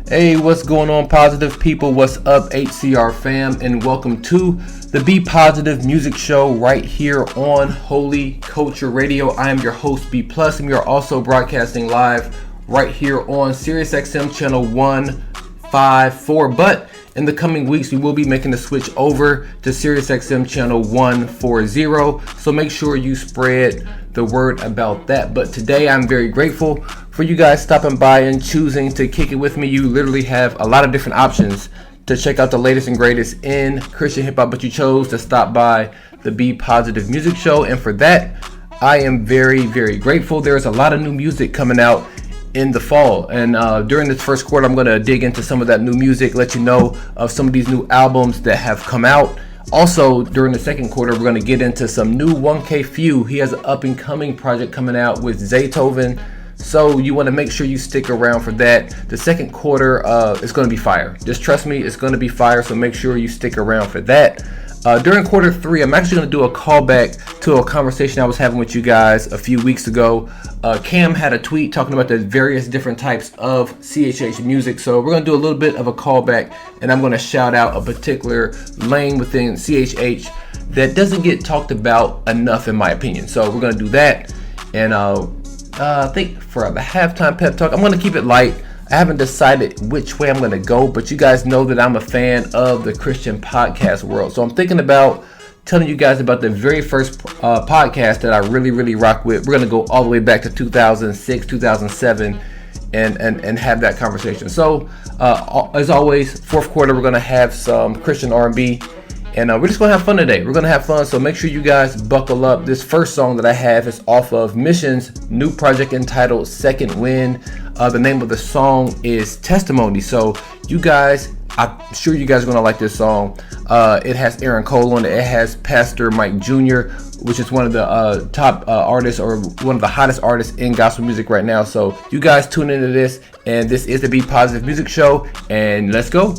Hey, what's going on, positive people? What's up, HCR fam? And welcome to the Be Positive Music Show right here on Holy Culture Radio. I am your host, B+, and we are also broadcasting live right here on SiriusXM channel 154. But in the coming weeks, we will be making the switch over to SiriusXM channel 140. So make sure you spread the word about that. But today, I'm very grateful for you guys stopping by and choosing to kick it with me. You literally have a lot of different options to check out the latest and greatest in Christian hip hop, but you chose to stop by the Be Positive Music Show, and for that, I am very, very grateful. There's a lot of new music coming out in the fall, and during this first quarter, I'm going to dig into some of that new music, let you know of some of these new albums that have come out. Also, during the second quarter, we're going to get into some new 1K Few. He has an up-and-coming project coming out with Zaytoven. So you want to make sure you stick around for that. The second quarter is going to be fire. Just trust me, it's going to be fire. So make sure you stick around for that. During quarter three, I'm actually going to do a callback to a conversation I was having with you guys a few weeks ago. Cam had a tweet talking about the various different types of CHH music. So we're going to do a little bit of a callback, and I'm going to shout out a particular lane within CHH that doesn't get talked about enough, in my opinion. So we're going to do that. And I think for the halftime pep talk, I'm going to keep it light. I haven't decided which way I'm going to go, but you guys know that I'm a fan of the Christian podcast world. So I'm thinking about telling you guys about the very first podcast that I really rock with. We're going to go all the way back to 2006, 2007 and have that conversation. So as always, fourth quarter, we're going to have some Christian R&B. And we're just going to have fun today. We're going to have fun, so make sure you guys buckle up. This first song that I have is off of Mission's new project entitled Second Wind. The name of the song is Testimony. So you guys, I'm sure you guys are going to like this song. It has Aaron Cole on it. It has Pastor Mike Jr., which is one of the top artists, or one of the hottest artists in gospel music right now. So you guys tune into this, and this is the Be Positive Music Show, and let's go.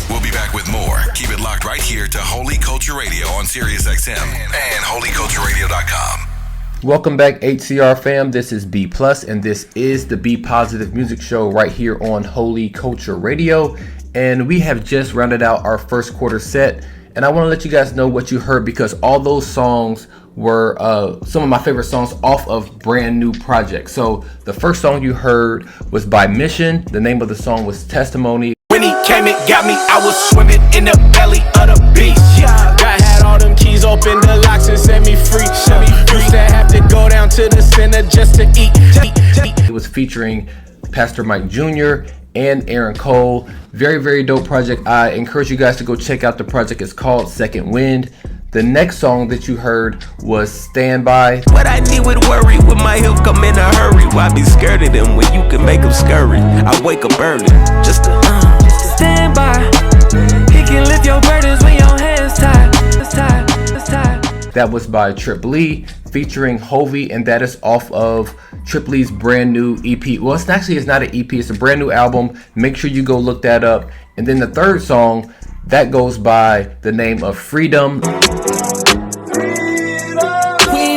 We'll be back with more. Keep it locked right here to Holy Culture Radio on SiriusXM and holycultureradio.com. Welcome back, HCR fam. This is B+, and this is the Be Positive Music Show right here on Holy Culture Radio. And we have just rounded out our first quarter set. And I want to let you guys know what you heard, because all those songs were some of my favorite songs off of brand new projects. So the first song you heard was by Mission. The name of the song was Testimony. When he came and got me, I was swimming in the belly of the beast. God had all them keys, open the locks and set me free. Used to have to go down to the center just to eat. It was featuring Pastor Mike Jr. and Aaron Cole. Very dope project. I encourage you guys to go check out the project. It's called Second Wind. The next song that you heard was Stand By. What I need with worry, with my help come in a hurry. Why be scared of them when you can make them scurry? I wake up early just to stand by. He can lift your burdens when your hands tied. That was by Trip Lee featuring Hovey, and that is off of Trip Lee's brand new EP. Well, it's not an EP, it's a brand new album. Make sure you go look that up. And then the third song, that goes by the name of Freedom. We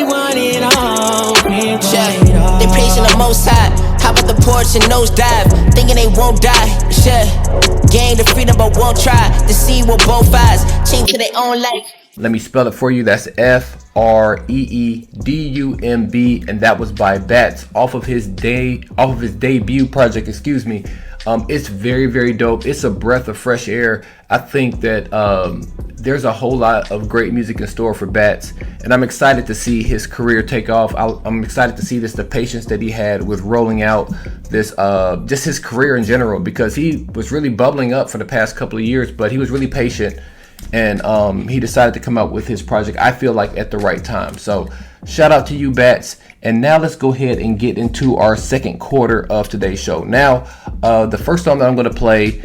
want it all. They praising the Most High. How about the porch and nose dive? Thinking they won't die. Gain the freedom but won't try. The seed will both eyes change to their own life. Let me spell it for you. That's Freedumb, and that was by Bats off of his debut project. It's very dope. It's a breath of fresh air. I think that there's a whole lot of great music in store for Bats, and I'm excited to see his career take off. I'm excited to see the patience that he had with rolling out this, just his career in general, because he was really bubbling up for the past couple of years, but he was really patient, and he decided to come out with his project, I feel like, at the right time. So shout out to you, Bats. And now let's go ahead and get into our second quarter of today's show. Now, the first song that I'm going to play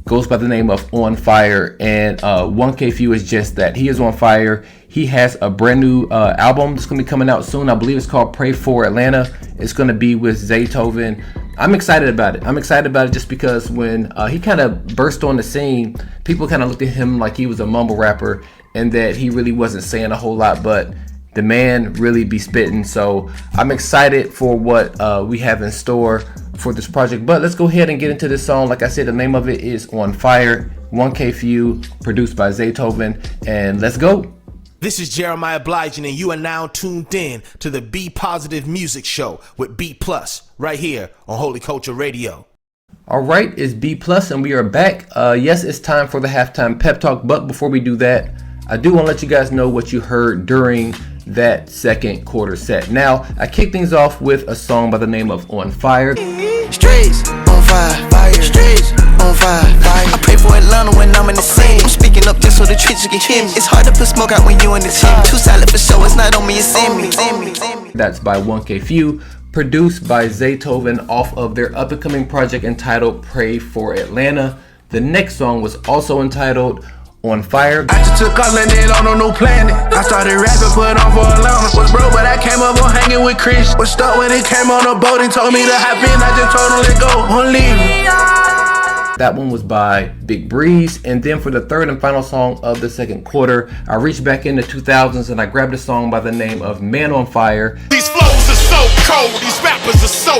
goes by the name of On Fire, and 1K Few is just that. He is on fire. He has a brand new album that's going to be coming out soon. I believe it's called Pray for Atlanta. It's going to be with Zaytoven. I'm excited about it. I'm excited about it just because when he kind of burst on the scene, people kind of looked at him like he was a mumble rapper and that he really wasn't saying a whole lot. But the man really be spitting. So I'm excited for what we have in store for this project. But let's go ahead and get into this song. Like I said, the name of it is On Fire, 1K for You, produced by Zaytoven, and let's go. This is Jeremiah Bligent, and you are now tuned in to the Be Positive Music Show with B Plus right here on Holy Culture Radio. All right, it's B Plus, and we are back. Yes, it's time for the halftime pep talk. But before we do that, I do want to let you guys know what you heard during that second quarter set. Now, I kicked things off with a song by the name of On Fire. Streets on fire, fire. Streets on fire, fire. I pray for Atlanta when I'm in the scene. I'm speaking up just so the streets can hear me. It's hard to put smoke out when you in the team. Too silent for show, it's not on me, it's in me. That's by 1K Few, produced by Zaytoven off of their up-and-coming project entitled Pray for Atlanta. The next song was also entitled On Fire. I just took off landed on a new planet. I started rapping, put on for Atlanta. Was broke, but I came up on hanging with Chris. Was stuck when it came on a boat and told me to hop in. I just told him let go, I'm leaving. That one was by Big Breeze. And then for the third and final song of the second quarter, I reached back in the 2000s and I grabbed a song by the name of Man on Fire. These flows are so cold, these rappers are so.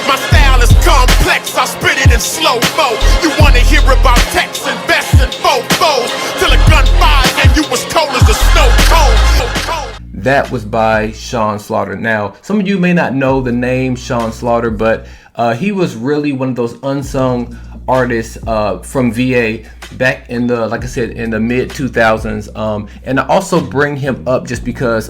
My style is complex, I spit it in slow-mo. You wanna hear about text and best and fofos till a gun fires and you was cold as a snow cone. That was by Sean Slaughter. Now, some of you may not know the name Sean Slaughter, but he was really one of those unsung artists from VA back in the, like I said, in the mid 2000s. And I also bring him up just because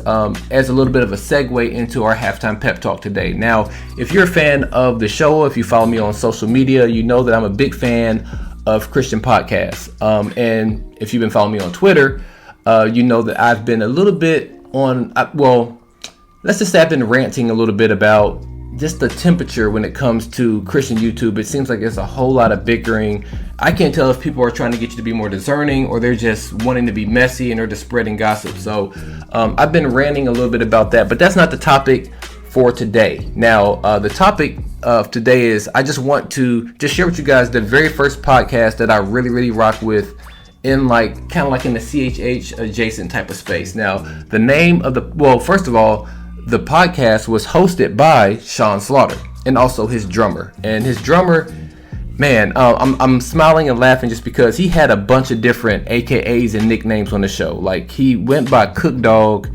as a little bit of a segue into our halftime pep talk today. Now, if you're a fan of the show, if you follow me on social media, you know that I'm a big fan of Christian podcasts. And if you've been following me on Twitter, you know that I've been a little bit on, well, let's just say I've been ranting a little bit about just the temperature when it comes to Christian YouTube. It seems like there's a whole lot of bickering. I can't tell if people are trying to get you to be more discerning or they're just wanting to be messy and they're just spreading gossip. So I've been ranting a little bit about that, but that's not the topic for today. Now, the topic of today is I just want to just share with you guys the very first podcast that I really rock with in like kind of like in the CHH adjacent type of space. Now, the name of the, well, first of all, the podcast was hosted by Sean Slaughter and also his drummer. And his drummer, man, I'm smiling and laughing just because he had a bunch of different AKAs and nicknames on the show. Like he went by Cook Dog,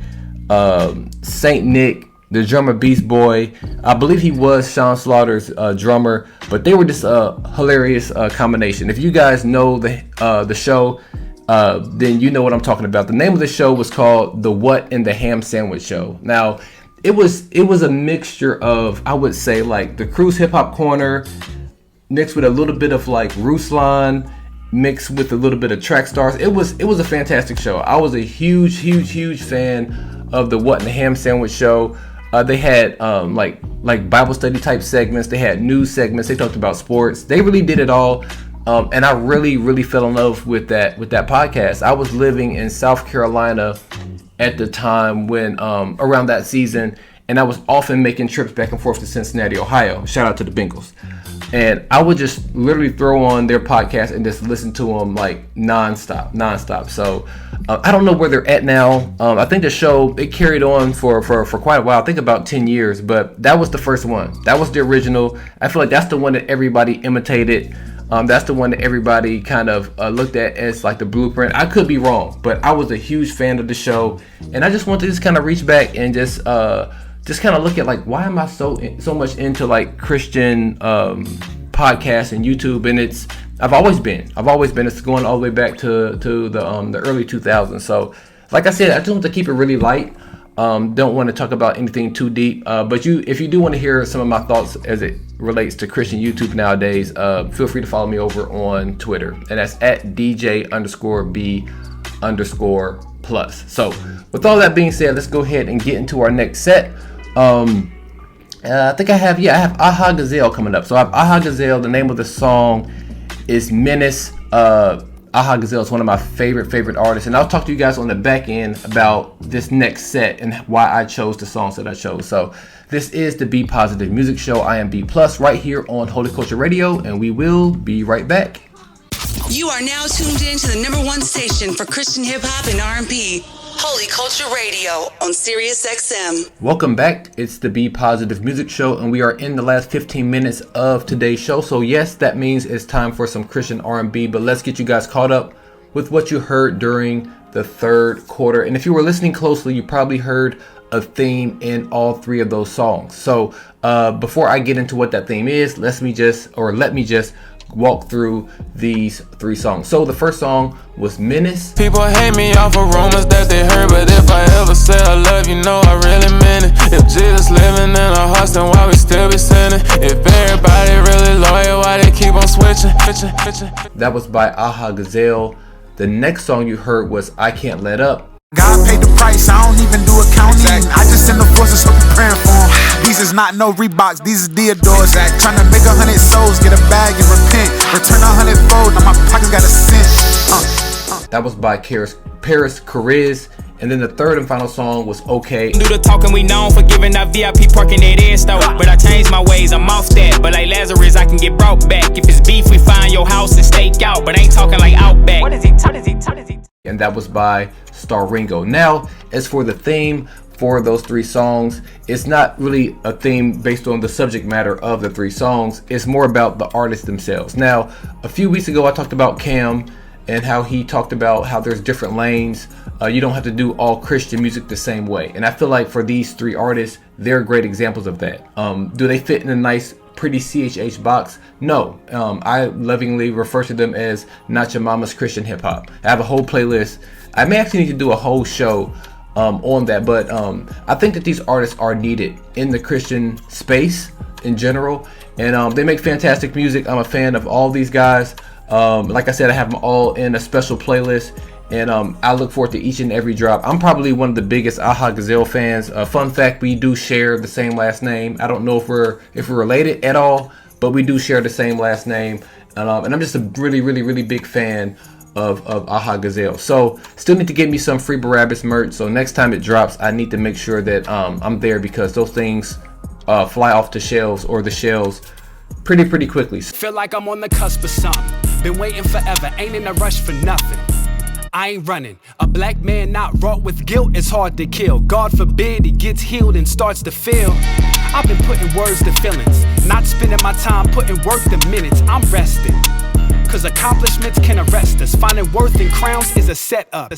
Saint Nick, the drummer Beast Boy. I believe he was Sean Slaughter's drummer, but they were just a hilarious combination. If you guys know the show, then you know what I'm talking about. The name of the show was called The What in the Ham Sandwich Show. Now, it was a mixture of, I would say, like the Cruise Hip Hop Corner mixed with a little bit of like Ruslan, mixed with a little bit of Track Stars. It was a fantastic show. I was a huge fan of the What in the Ham Sandwich Show. They had like Bible study type segments. They had news segments. They talked about sports. They really did it all. And I really fell in love with that podcast. I was living in South Carolina at the time when around that season, and I was often making trips back and forth to Cincinnati, Ohio. Shout out to the Bengals. And I would just literally throw on their podcast and just listen to them like nonstop. So I don't know where they're at now. I think the show, it carried on for quite a while. I think about 10 years, but that was the first one. That was the original. I feel like that's the one that everybody imitated. That's the one that everybody kind of looked at as like the blueprint. I could be wrong, but I was a huge fan of the show, and I just want to just kind of reach back and just kind of look at like, why am I so much into like Christian podcasts and YouTube? And I've always been. It's going all the way back to the early 2000s. So like I said, I just want to keep it really light. Don't want to talk about anything too deep, but if you do want to hear some of my thoughts as it relates to Christian YouTube nowadays, feel free to follow me over on Twitter, and that's at DJ_B_plus. So with all that being said, let's go ahead and get into our next set. I think I have Aha Gazelle coming up. So I have Aha Gazelle. The name of the song is Menace. Aha Gazelle is one of my favorite artists, and I'll talk to you guys on the back end about this next set and why I chose the songs that I chose. So this is the Be Positive Music Show. I am B Plus right here on Holy Culture Radio, and we will be right back. You are now tuned in to the #1 station for Christian hip hop and R&B. Holy Culture Radio on SiriusXM. Welcome back. It's the Be Positive Music Show, and we are in the last 15 minutes of today's show. So yes, that means it's time for some Christian R&B, but let's get you guys caught up with what you heard during the third quarter. And if you were listening closely, you probably heard a theme in all three of those songs. So before I get into what that theme is, let me just walk through these three songs. So the first song was Menace. People hate me off of rumors that they heard, but if I ever say I love you, know I really meant it. If Jesus living in our hearts, then why we still be sinning? If everybody really loyal, why they keep on switching? That was by Aha Gazelle. The next song you heard was I Can't Let Up. God paid the price, I don't even do accounting. I just send the forces, so be praying for them. These is not no Reeboks, these is Diodors. Trying to make 100 souls, get a bag and repent. Return 100-fold, now my pockets got a cent. That was by Paris Cariz. And then the third and final song was Okay. Do the talking, we known for giving that VIP parking at in store. But I changed my ways, I'm off that. But like Lazarus, I can get brought back. If it's beef, we find your house and stake out. But ain't talking like Outback. What is he? And that was by Star Ringo. Now, as for the theme for those three songs, it's not really a theme based on the subject matter of the three songs. It's more about the artists themselves. Now, a few weeks ago, I talked about Cam and how he talked about how there's different lanes. You don't have to do all Christian music the same way. And I feel like for these three artists, they're great examples of that. Do they fit in a nice, pretty CHH box? No. I lovingly refer to them as Not Your Mama's Christian Hip Hop. I have a whole playlist. I may actually need to do a whole show on that, but I think that these artists are needed in the Christian space in general, and they make fantastic music. I'm a fan of all these guys. Like I said, I have them all in a special playlist, and I look forward to each and every drop. I'm probably one of the biggest Aha Gazelle fans. Fun fact, we do share the same last name. I don't know if we're related at all, but we do share the same last name, and I'm just a really big fan of Aha Gazelle. So still need to get me some Free Barabbas merch, so next time it drops I need to make sure that I'm there, because those things fly off the shelves pretty quickly. Feel like I'm on the cusp of something, been waiting forever, ain't in a rush for nothing. I ain't running. A black man not wrought with guilt is hard to kill. God forbid he gets healed and starts to feel. I've been putting words to feelings, not spending my time putting work to minutes. I'm resting, cause accomplishments can arrest us. Finding worth in crowns is a setup.